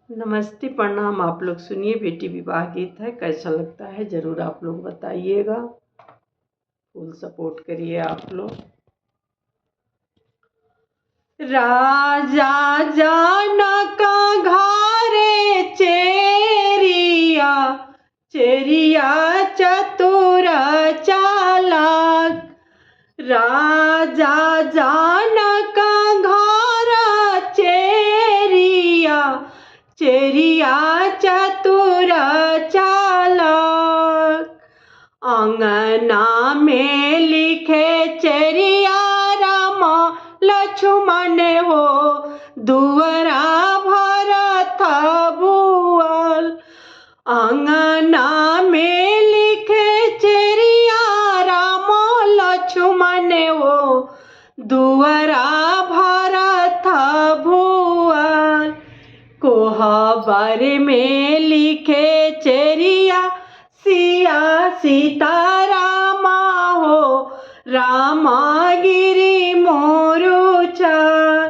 नमस्ते प्रणाम। आप लोग सुनिए, बेटी विवाह गीत है। कैसा लगता है ज़रूर आप लोग बताइएगा। फुल सपोर्ट करिए आप लोग। राजा जनक घरे चेरिया, चेरिया चतुर चालाक। राजा जनक घर चेरिया, चेरिया चतुर चालाक। अंगना में लिखे चेरिया राम लक्ष्मण हो, दुअरा भरत भुअल। अंगना में लिखे चेरिया राम लक्ष्मण हो, दुअरा भरत भुअल। कोहबर में लिखे चेरिया सिया सीता रामा हो, रामा गिरी मोरू चार।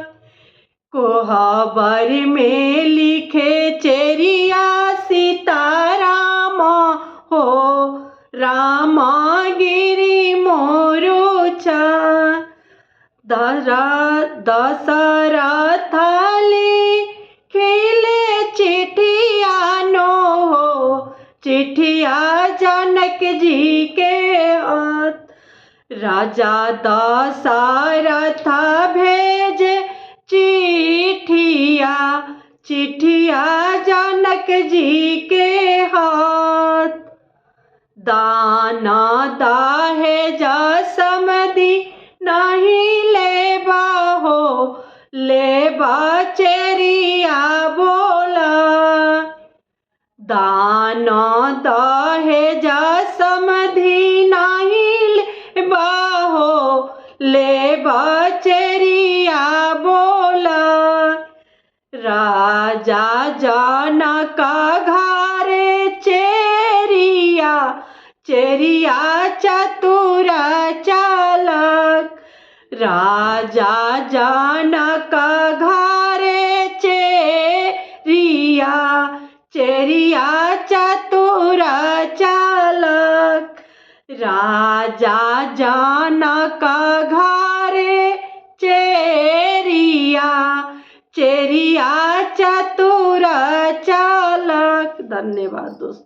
कोहबर में लिखे चेरिया सीता रामा हो, रामा गिरी मोरू चार। दशरथ लिखिले चिट्ठिया नो हो, चिट्ठिया जनक जी के हाथ। राजा दशरथ भेजे चिट्ठिया, चिट्ठिया जनक जी के हाथ। दाना दहेज समधि नहीं लेबा हो, लेबा चेरिया बोला। दाना दहेज समधि नहीं लेबा हो, लेबा चेरिया बोला। राजा जनक घरे चेरिया, चेरिया चतुर चालाक। राजा जनक घरे चेरिया, चेरिया चतुर चालाक। राजा जनक घरे चेरिया, चेरिया चतुर चालाक। धन्यवाद दोस्तों।